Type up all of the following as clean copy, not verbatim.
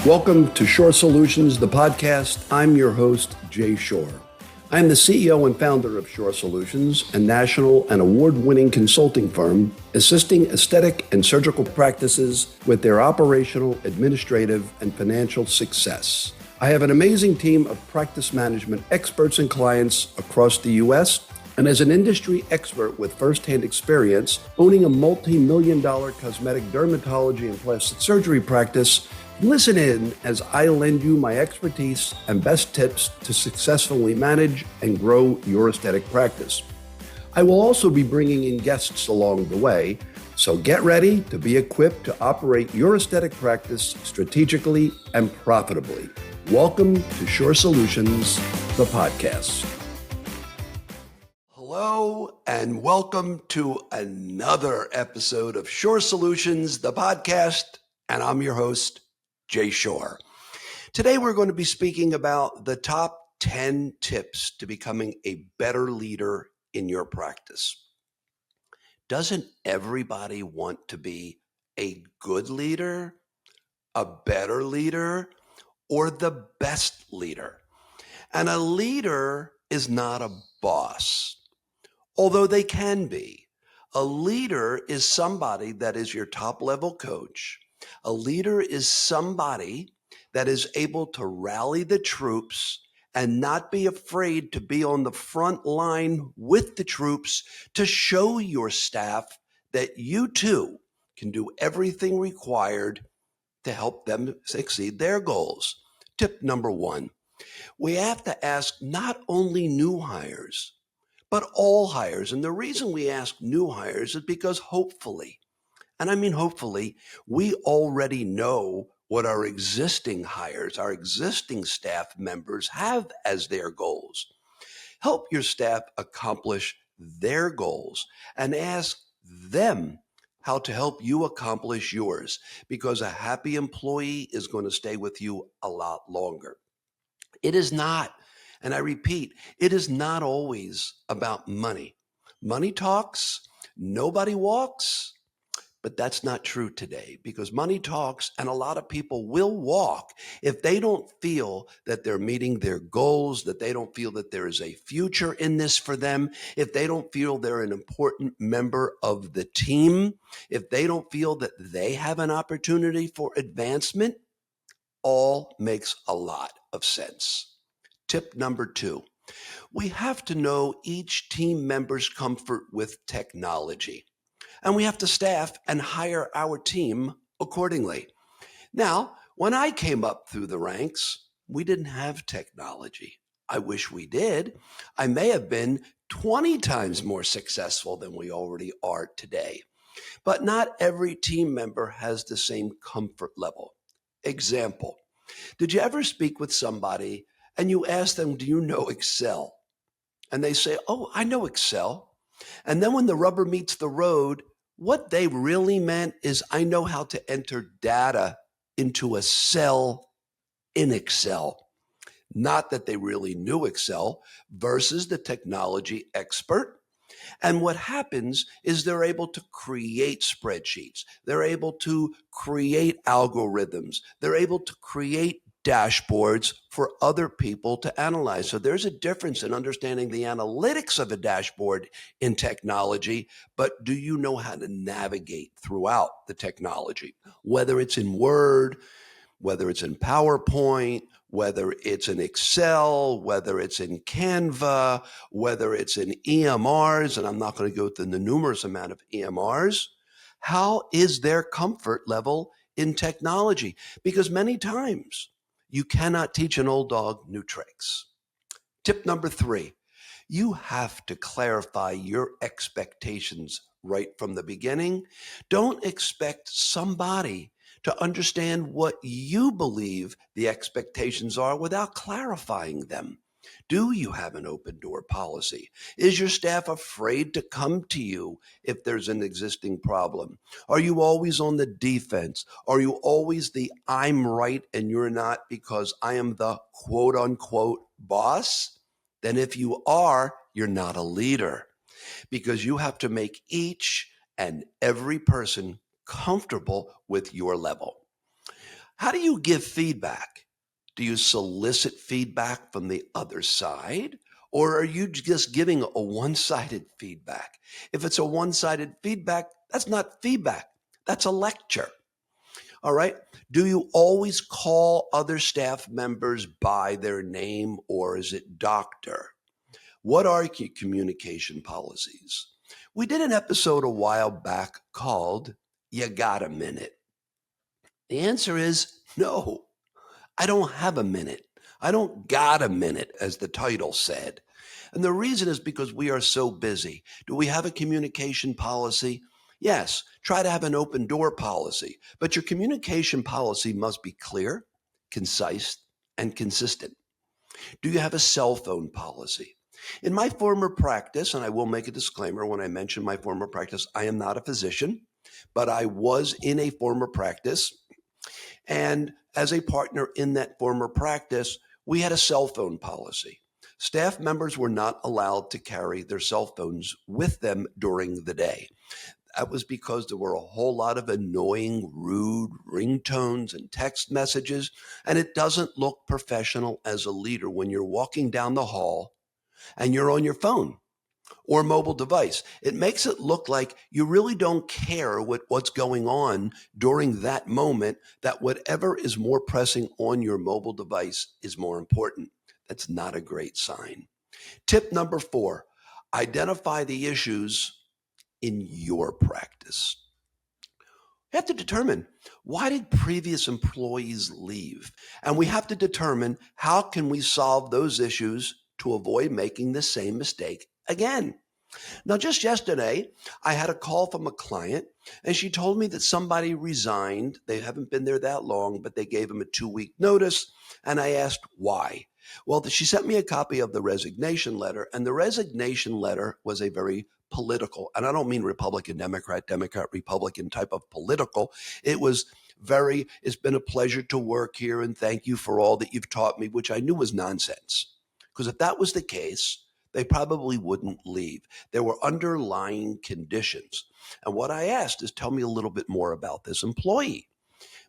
Welcome to Shorr Solutions, the podcast. I'm your host, Jay Shorr. I'm the CEO and founder of Shorr Solutions, a national and award-winning consulting firm assisting aesthetic and surgical practices with their operational, administrative, and financial success. I have an amazing team of practice management experts and clients across the U.S., and as an industry expert with firsthand experience owning a multi-million-dollar cosmetic dermatology and plastic surgery practice, listen in as I lend you my expertise and best tips to successfully manage and grow your aesthetic practice. I will also be bringing in guests along the way, so get ready to be equipped to operate your aesthetic practice strategically and profitably. Welcome to Shorr Solutions, the podcast. Hello, and welcome to another episode of Shorr Solutions, the podcast, and I'm your host, Jay Shorr. Today, we're going to be speaking about the top 10 tips to becoming a better leader in your practice. Doesn't everybody want to be a good leader, a better leader, or the best leader? And a leader is not a boss, although they can be. A leader is somebody that is your top level coach. A leader is somebody that is able to rally the troops and not be afraid to be on the front line with the troops to show your staff that you too can do everything required to help them exceed their goals. Tip number one, we have to ask not only new hires, but all hires. And the reason we ask new hires is because hopefully, and I mean hopefully, we already know what our existing hires, our existing staff members have as their goals. Help your staff accomplish their goals and ask them how to help you accomplish yours, because a happy employee is going to stay with you a lot longer. It is not, and I repeat, it is not always about money. Money talks, nobody walks, but that's not true today, because money talks and a lot of people will walk if they don't feel that they're meeting their goals, that they don't feel that there is a future in this for them, if they don't feel they're an important member of the team, if they don't feel that they have an opportunity for advancement. All makes a lot of sense. Tip number two, we have to know each team member's comfort with technology, and we have to staff and hire our team accordingly. Now, when I came up through the ranks, we didn't have technology. I wish we did. I may have been 20 times more successful than we already are today. But not every team member has the same comfort level. Example, did you ever speak with somebody and you ask them, do you know Excel? And they say, oh, I know Excel. And then when the rubber meets the road, what they really meant is, I know how to enter data into a cell in Excel. Not that they really knew Excel versus the technology expert. And what happens is they're able to create spreadsheets. They're able to create algorithms. They're able to create dashboards for other people to analyze. So there's a difference in understanding the analytics of a dashboard in technology, but do you know how to navigate throughout the technology? Whether it's in Word, whether it's in PowerPoint, whether it's in Excel, whether it's in Canva, whether it's in EMRs, and I'm not going to go through the numerous amount of EMRs. How is their comfort level in technology? Because many times you cannot teach an old dog new tricks. Tip number three, you have to clarify your expectations right from the beginning. Don't expect somebody to understand what you believe the expectations are without clarifying them. Do you have an open door policy? Is your staff afraid to come to you if there's an existing problem? Are you always on the defense? Are you always the I'm right and you're not because I am the quote unquote boss? Then if you are, you're not a leader, because you have to make each and every person comfortable with your level. How do you give feedback? Do you solicit feedback from the other side? Or are you just giving a one-sided feedback? If it's a one-sided feedback, that's not feedback. That's a lecture. All right. Do you always call other staff members by their name, or is it doctor? What are your communication policies? We did an episode a while back called You Got a Minute? The answer is no. I don't have a minute. I don't got a minute, as the title said. And the reason is because we are so busy. Do we have a communication policy? Yes. Try to have an open door policy, but your communication policy must be clear, concise, and consistent. Do you have a cell phone policy? In my former practice, and I will make a disclaimer when I mention my former practice, I am not a physician, but I was in a former practice. And as a partner in that former practice, we had a cell phone policy. Staff members were not allowed to carry their cell phones with them during the day. That was because there were a whole lot of annoying, rude ringtones and text messages, and it doesn't look professional as a leader when you're walking down the hall and you're on your phone or mobile device. It makes it look like you really don't care what's going on during that moment, that whatever is more pressing on your mobile device is more important. That's not a great sign. Tip number 4, identify the issues in your practice. You have to determine, why did previous employees leave? And we have to determine, how can we solve those issues to avoid making the same mistake again? Now, just yesterday, I had a call from a client, and she told me that somebody resigned. They haven't been there that long, but they gave them a 2-week notice. And I asked why. Well, she sent me a copy of the resignation letter, and the resignation letter was a very political, and I don't mean Republican, Democrat, Democrat, Republican type of political. It was very, it's been a pleasure to work here, and thank you for all that you've taught me, which I knew was nonsense. Because if that was the case, they probably wouldn't leave. There were underlying conditions. And what I asked is, tell me a little bit more about this employee.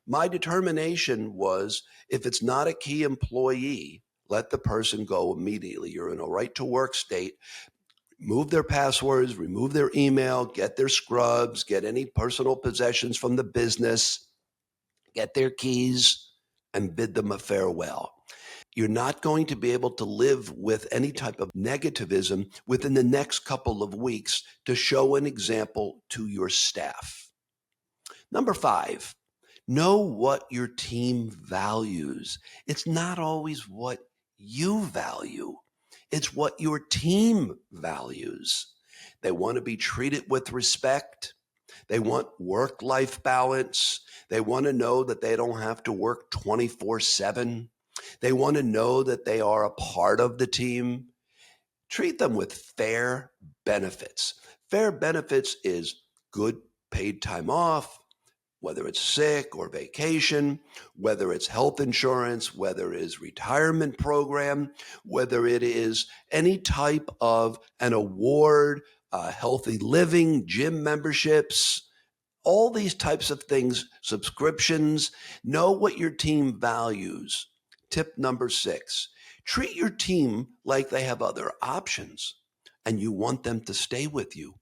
My determination was, if it's not a key employee, let the person go immediately. You're in a right to work state. Remove their passwords, remove their email, get their scrubs, get any personal possessions from the business, get their keys, and bid them a farewell. You're not going to be able to live with any type of negativism within the next couple of weeks to show an example to your staff. Number 5, know what your team values. It's not always what you value. It's what your team values. They want to be treated with respect. They want work-life balance. They want to know that they don't have to work 24/7. They want to know that they are a part of the team. Treat them with fair benefits. Fair benefits is good paid time off, whether it's sick or vacation, whether it's health insurance, whether it is retirement program, whether it is any type of an award, healthy living, gym memberships, all these types of things, subscriptions. Know what your team values. Tip number 6, treat your team like they have other options and you want them to stay with you.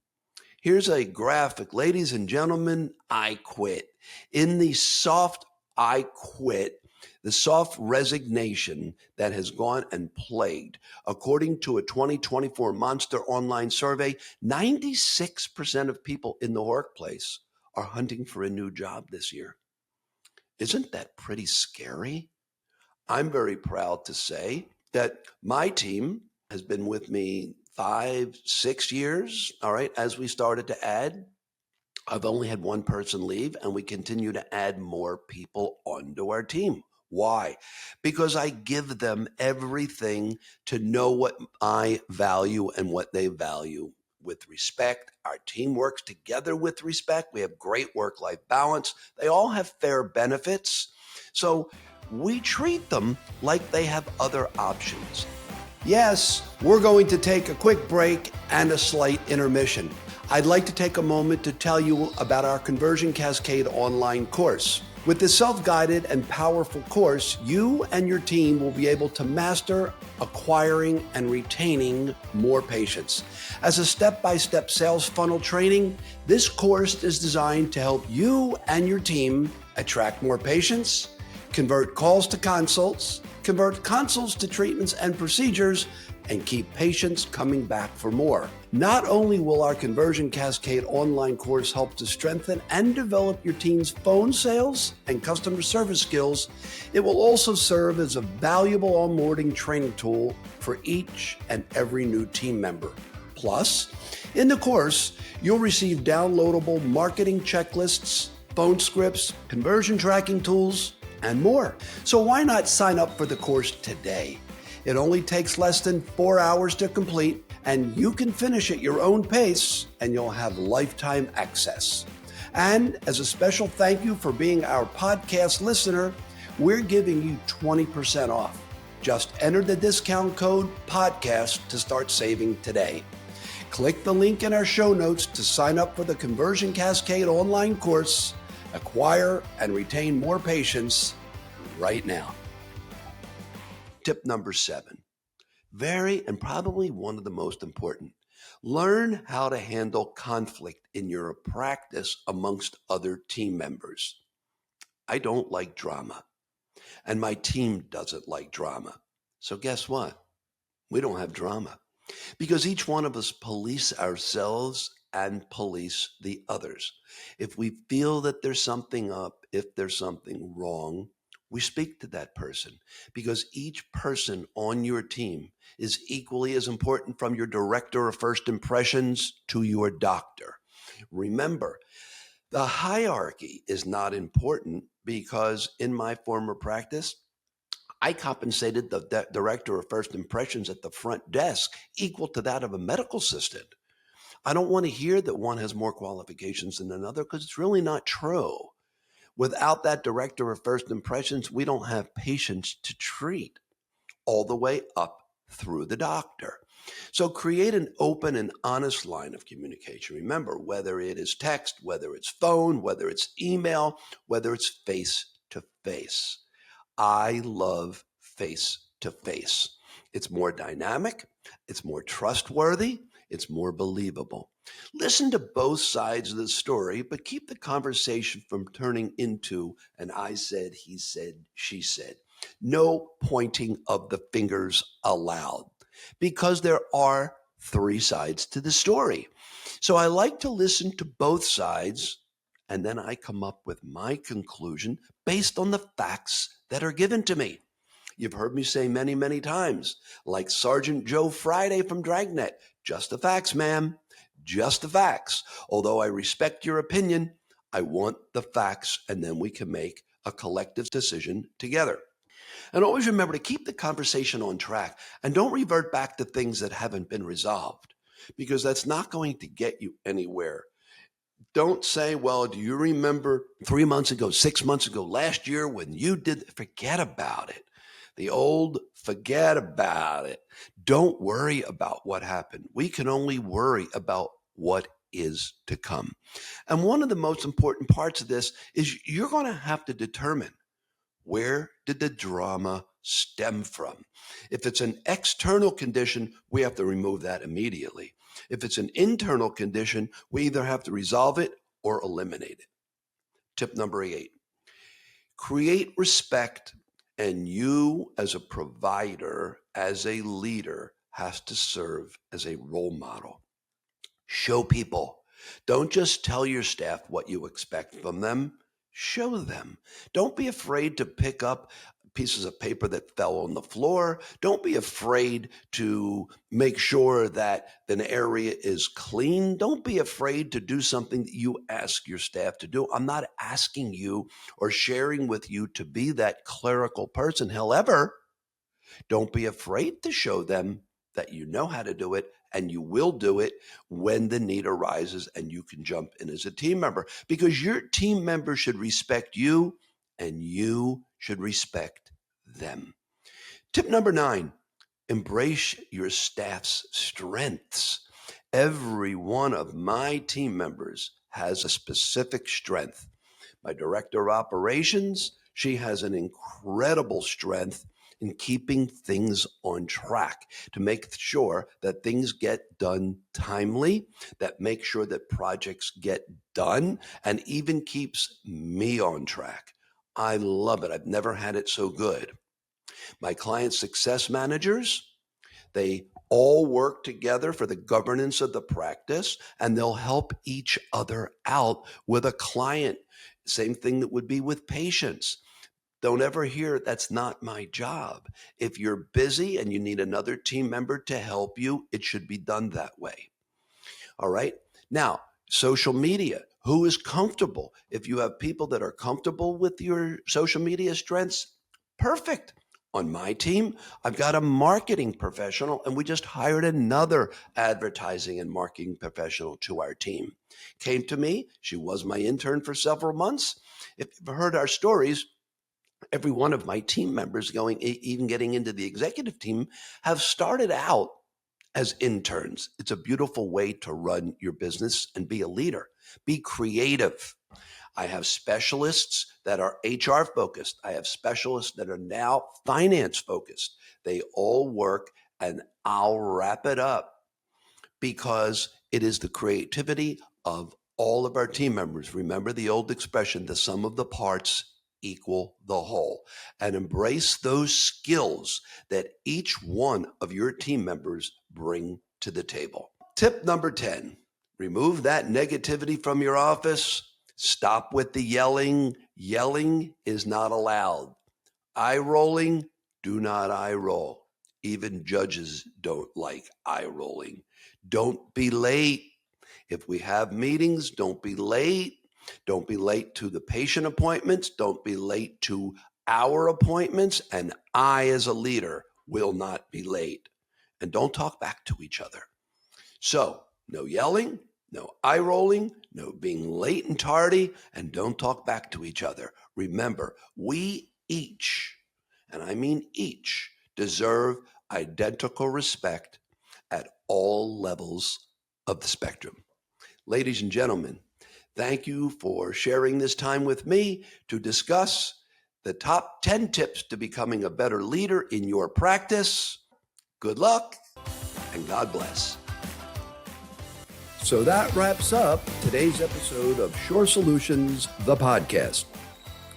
Here's a graphic. Ladies and gentlemen, I quit. In the soft I quit, the soft resignation that has gone and plagued, according to a 2024 Monster online survey, 96% of people in the workplace are hunting for a new job this year. Isn't that pretty scary? I'm very proud to say that my team has been with me 5, 6 years. All right. As we started to add, I've only had one person leave, and we continue to add more people onto our team. Why? Because I give them everything to know what I value and what they value with respect. Our team works together with respect. We have great work-life balance. They all have fair benefits. So we treat them like they have other options. Yes, we're going to take a quick break and a slight intermission. I'd like to take a moment to tell you about our Conversion Cascade online course. With this self-guided and powerful course, you and your team will be able to master acquiring and retaining more patients. As a step-by-step sales funnel training, this course is designed to help you and your team attract more patients, convert calls to consults, convert consults to treatments and procedures, and keep patients coming back for more. Not only will our Conversion Cascade online course help to strengthen and develop your team's phone sales and customer service skills, it will also serve as a valuable onboarding training tool for each and every new team member. Plus, in the course, you'll receive downloadable marketing checklists, phone scripts, conversion tracking tools, and more. So why not sign up for the course today? It only takes less than 4 hours to complete, and you can finish at your own pace, and you'll have lifetime access. And as a special thank you for being our podcast listener, we're giving you 20% off. Just enter the discount code PODCAST to start saving today. Click the link in our show notes to sign up for the Conversion Cascade online course. Acquire and retain more patients right now. Tip number 7, very and probably one of the most important. Learn how to handle conflict in your practice amongst other team members. I don't like drama, and my team doesn't like drama. So guess what? We don't have drama because each one of us police ourselves and police the others. If we feel that there's something up, if there's something wrong, we speak to that person because each person on your team is equally as important, from your director of first impressions to your doctor. Remember, the hierarchy is not important because in my former practice, I compensated the director of first impressions at the front desk equal to that of a medical assistant. I don't want to hear that one has more qualifications than another because it's really not true. Without that director of first impressions, we don't have patients to treat all the way up through the doctor. So create an open and honest line of communication. Remember, whether it is text, whether it's phone, whether it's email, whether it's face to face. I love face to face. It's more dynamic, it's more trustworthy, it's more believable. Listen to both sides of the story, but keep the conversation from turning into an I said, he said, she said. No pointing of the fingers allowed because there are 3 sides to the story. So I like to listen to both sides, and then I come up with my conclusion based on the facts that are given to me. You've heard me say many, many times, like Sergeant Joe Friday from Dragnet, just the facts, ma'am, just the facts. Although I respect your opinion, I want the facts, and then we can make a collective decision together. And always remember to keep the conversation on track and don't revert back to things that haven't been resolved, because that's not going to get you anywhere. Don't say, well, do you remember 3 months ago, 6 months ago, last year when you did? Forget about it. The old, forget about it. Don't worry about what happened. We can only worry about what is to come. And one of the most important parts of this is you're going to have to determine, where did the drama stem from? If it's an external condition, we have to remove that immediately. If it's an internal condition, we either have to resolve it or eliminate it. Tip number 8, create respect, and you as a provider, as a leader, has to serve as a role model. Show people. Don't just tell your staff what you expect from them. Show them. Don't be afraid to pick up pieces of paper that fell on the floor. Don't be afraid to make sure that an area is clean. Don't be afraid to do something that you ask your staff to do. I'm not asking you or sharing with you to be that clerical person. However, don't be afraid to show them that you know how to do it, and you will do it when the need arises and you can jump in as a team member, because your team members should respect you and you should respect them. Tip number 9, embrace your staff's strengths. Every one of my team members has a specific strength. my director of operations. She has an incredible strength in keeping things on track to make sure that things get done timely, that make sure that projects get done, and even keeps me on track. I love it. I've never had it so good. My client success managers, they all work together for the governance of the practice, and they'll help each other out with a client. Same thing that would be with patients. Don't ever hear that's not my job. If you're busy and you need another team member to help you, it should be done that way. All right. Now, social media. Who is comfortable? If you have people that are comfortable with your social media strengths, perfect. On my team, I've got a marketing professional, and we just hired another advertising and marketing professional to our team. Came to me. She was my intern for several months. If you've heard our stories, every one of my team members even getting into the executive team have started out as interns. It's a beautiful way to run your business and be a leader. Be creative. I have specialists that are HR focused. I have specialists that are now finance focused. They all work, and I'll wrap it up because it is the creativity of all of our team members. Remember the old expression, the sum of the parts equal the whole, and embrace those skills that each one of your team members bring to the table. Tip number 10, remove that negativity from your office. Stop with the yelling. Yelling is not allowed. Eye rolling, do not eye roll. Even judges don't like eye rolling. Don't be late. If we have meetings, don't be late. Don't be late to the patient appointments. Don't be late to our appointments. And I, as a leader, will not be late. And don't talk back to each other. So, no yelling, no eye rolling, no being late and tardy, and don't talk back to each other. Remember, we each, and I mean each, deserve identical respect at all levels of the spectrum. Ladies and gentlemen, thank you for sharing this time with me to discuss the top 10 tips to becoming a better leader in your practice. Good luck and God bless. So that wraps up today's episode of Shorr Solutions, the podcast.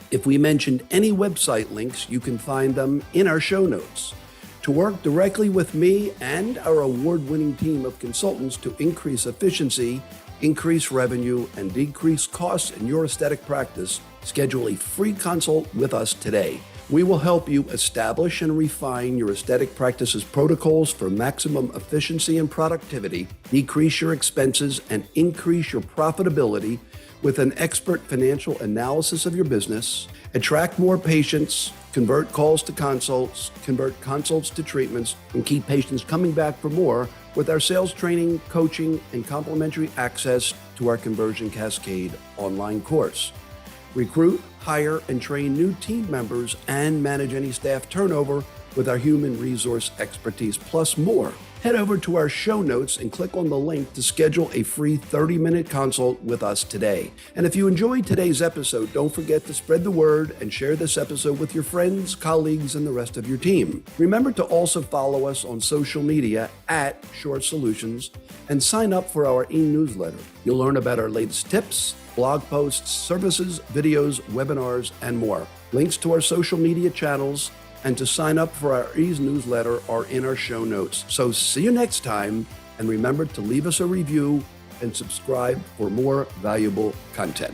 If we mentioned any website links, you can find them in our show notes. To work directly with me and our award-winning team of consultants to increase efficiency, increase revenue, and decrease costs in your aesthetic practice, schedule a free consult with us today. We will help you establish and refine your aesthetic practice's protocols for maximum efficiency and productivity, decrease your expenses, and increase your profitability with an expert financial analysis of your business, attract more patients, convert calls to consults, convert consults to treatments, and keep patients coming back for more with our sales training, coaching, and complimentary access to our Conversion Cascade online course. Recruit, hire, and train new team members and manage any staff turnover with our human resource expertise, plus more. Head over to our show notes and click on the link to schedule a free 30-minute consult with us today. And if you enjoyed today's episode, don't forget to spread the word and share this episode with your friends, colleagues, and the rest of your team. Remember to also follow us on social media at Shorr Solutions and sign up for our e-newsletter. You'll learn about our latest tips, blog posts, services, videos, webinars, and more. Links to our social media channels and to sign up for our e-newsletter are in our show notes. So see you next time, and remember to leave us a review and subscribe for more valuable content.